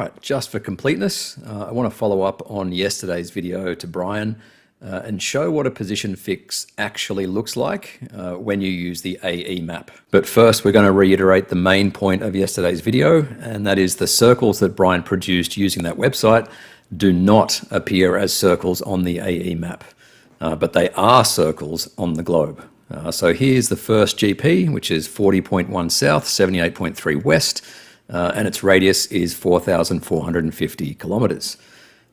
right, just for completeness, I want to follow up on yesterday's video to Brian and show what a position fix actually looks like when you use the AE map. But first, we're going to reiterate the main point of yesterday's video, and that is the circles that Brian produced using that website do not appear as circles on the AE map, but they are circles on the globe. So here's the first GP, which is 40.1 south, 78.3 west, and its radius is 4,450 kilometers.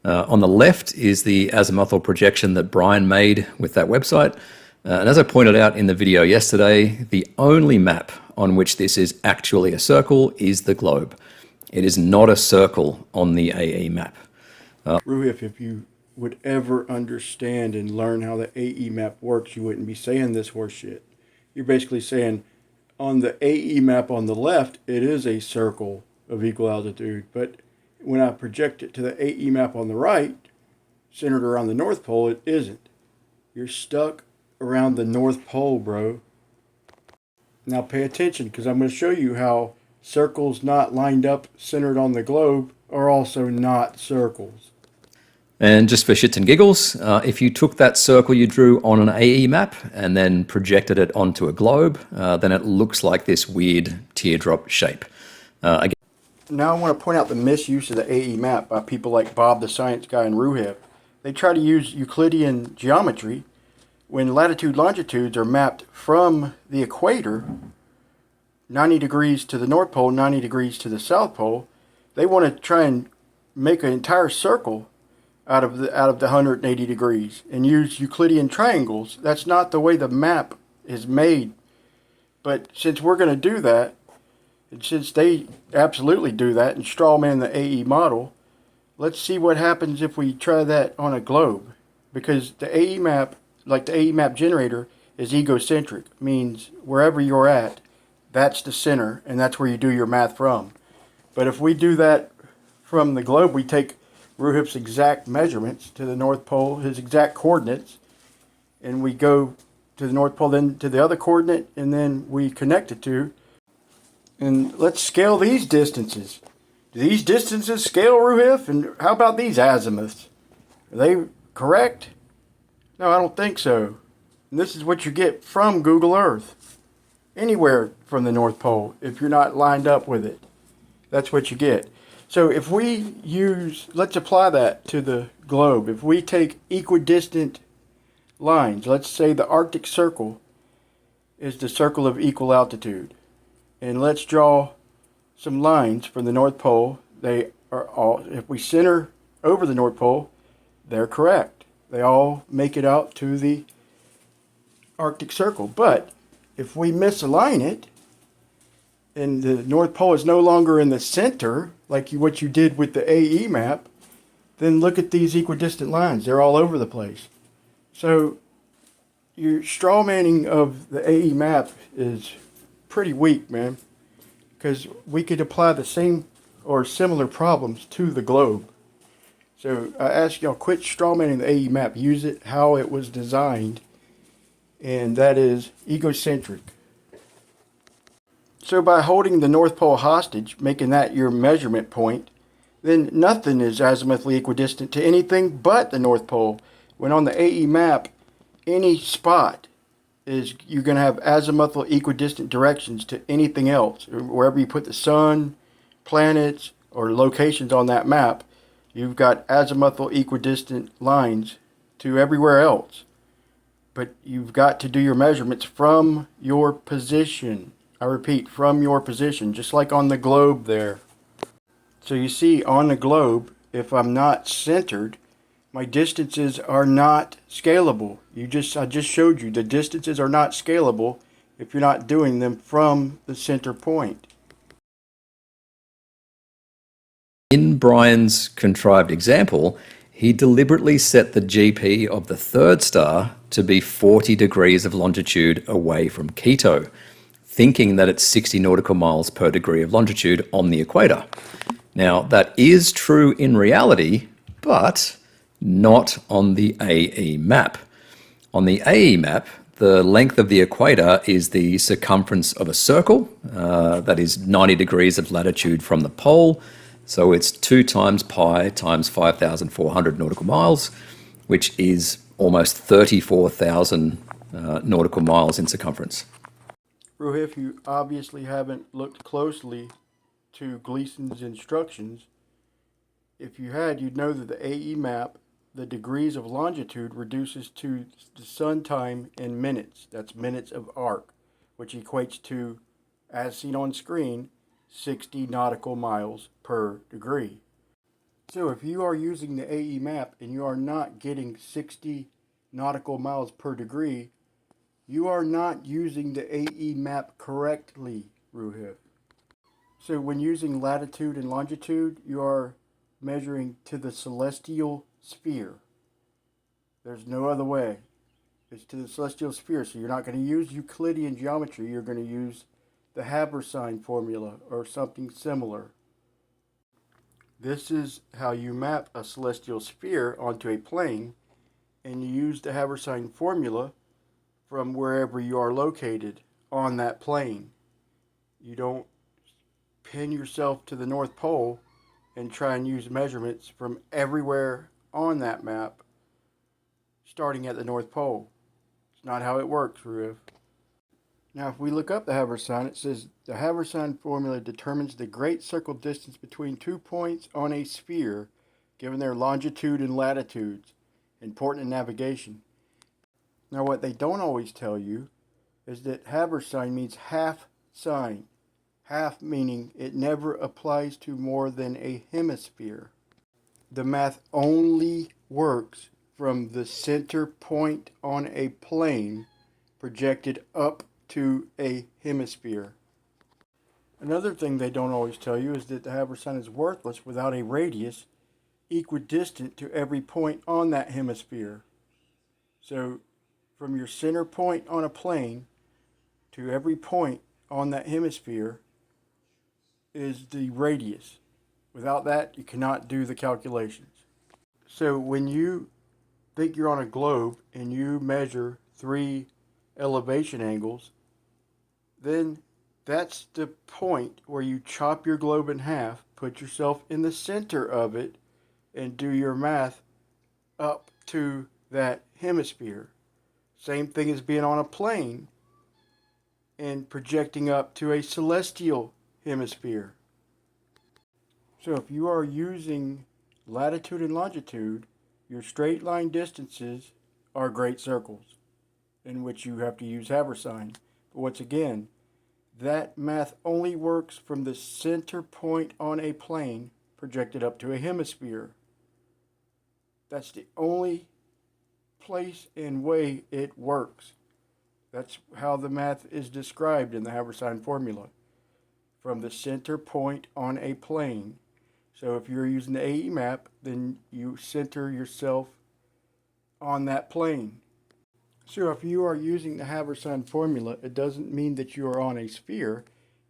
On the left is the azimuthal projection that Brian made with that website. And as I pointed out in the video yesterday, the only map on which this is actually a circle is the globe. It is not a circle on the AE map. Ruhif, if you would ever understand and learn how the AE map works, you wouldn't be saying this horse shit. You're basically saying on the AE map on the left, it is a circle of equal altitude, but when I project it to the AE map on the right, centered around the North Pole, it isn't. You're stuck around the North Pole, bro. Now pay attention, because I'm going to show you how circles not lined up centered on the globe are also not circles. And just for shits and giggles, if you took that circle you drew on an AE map and then projected it onto a globe, then it looks like this weird teardrop shape. Again, now I want to point out the misuse of the AE map by people like Bob the Science Guy and Ruhif. They try to use Euclidean geometry when latitude-longitudes are mapped from the equator, 90 degrees to the North Pole, 90 degrees to the South Pole. They want to try and make an entire circle out of the 180 degrees and use Euclidean triangles. That's not the way the map is made. But since we're going to do that, and since they absolutely do that and strawman the AE model, let's see what happens if we try that on a globe. Because the AE map, like the AE map generator, is egocentric. Means wherever you're at, that's the center, and that's where you do your math from. But if we do that from the globe, we take Ruhif's exact measurements to the North Pole, his exact coordinates, and we go to the North Pole, then to the other coordinate, and then we connect the two. And let's scale these distances. Do these distances scale, Ruhif? And how about these azimuths? Are they correct? No, I don't think so. And this is what you get from Google Earth. Anywhere from the North Pole, if you're not lined up with it. That's what you get. So if we use, let's apply that to the globe. If we take equidistant lines, let's say the Arctic Circle is the circle of equal altitude. And let's draw some lines from the North Pole. They are all, if we center over the North Pole, they're correct. They all make it out to the Arctic Circle. But if we misalign it, and the North Pole is no longer in the center, like what you did with the AE map, then look at these equidistant lines. They're all over the place. So your strawmanning of the AE map is pretty weak, man, because we could apply the same or similar problems to the globe. So I ask y'all, quit strawmanning the AE map. Use it how it was designed, and that is egocentric. So by holding the North Pole hostage, making that your measurement point, then nothing is azimuthally equidistant to anything but the North Pole. When on the AE map, any spot is, you're going to have azimuthal equidistant directions to anything else. Wherever you put the sun, planets, or locations on that map, you've got azimuthal equidistant lines to everywhere else. But you've got to do your measurements from your position. I repeat, from your position, just like on the globe there. So you see, on the globe, if I'm not centered, my distances are not scalable. I just showed you the distances are not scalable if you're not doing them from the center point. in Brian's contrived example, he deliberately set the GP of the third star to be 40 degrees of longitude away from Quito, thinking that it's 60 nautical miles per degree of longitude on the equator. Now, that is true in reality, but not on the AE map. On the AE map, the length of the equator is the circumference of a circle, that is 90 degrees of latitude from the pole, So it's 2 times pi times 5,400 nautical miles, which is almost 34,000 nautical miles in circumference. Rohit, you obviously haven't looked closely to Gleason's instructions. If you had, you'd know that the AE map, the degrees of longitude, reduces to the sun time in minutes. That's minutes of arc, which equates to, as seen on screen, 60 nautical miles per degree. So if you are using the AE map and you are not getting 60 nautical miles per degree, you are not using the AE map correctly, Ruhif. So when using latitude and longitude, you are measuring to the celestial sphere. There's no other way. It's to the celestial sphere. So you're not going to use Euclidean geometry. You're going to use the Haber-Sign formula or something similar. This is how you map a celestial sphere onto a plane, and you use the Haber-Sign formula from wherever you are located on that plane. You don't pin yourself to the North Pole and try and use measurements from everywhere on that map starting at the North Pole. It's not how it works, Ruiv. Now, if we look up the Haber-Sign, it says the Haber-Sign formula determines the great circle distance between 2 points on a sphere given their longitude and latitudes, important in navigation. Now, what they don't always tell you is that Haber-Sign means half sign. Half meaning it never applies to more than a hemisphere. The math only works from the center point on a plane projected up to a hemisphere. Another thing they don't always tell you is that the Haber-Sign is worthless without a radius equidistant to every point on that hemisphere. So from your center point on a plane to every point on that hemisphere is the radius. Without that, you cannot do the calculations. So when you think you're on a globe and you measure 3 elevation angles, then that's the point where you chop your globe in half, put yourself in the center of it, and do your math up to that hemisphere. Same thing as being on a plane and projecting up to a celestial hemisphere. So if you are using latitude and longitude, your straight line distances are great circles in which you have to use Haber-Sign. But once again, that math only works from the center point on a plane projected up to a hemisphere. That's the only place and way it works. That's how the math is described in the Haber-Sign formula. From the center point on a plane. So if you're using the AE map, then you center yourself on that plane. So if you are using the Haber-Sign formula, it doesn't mean that you are on a sphere.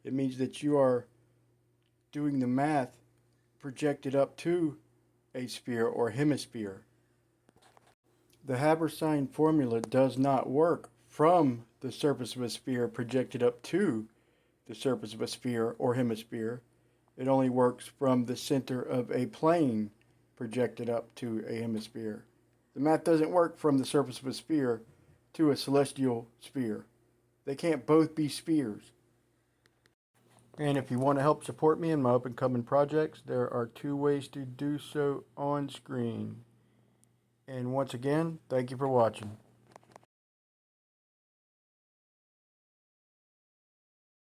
It means that you are doing the math projected up to a sphere or hemisphere. The Haber-Sign formula does not work from the surface of a sphere projected up to the surface of a sphere or hemisphere. It only works from the center of a plane projected up to a hemisphere. The math doesn't work from the surface of a sphere to a celestial sphere. They can't both be spheres. And if you want to help support me in my up and coming projects, there are 2 ways to do so on screen. And once again, thank you for watching.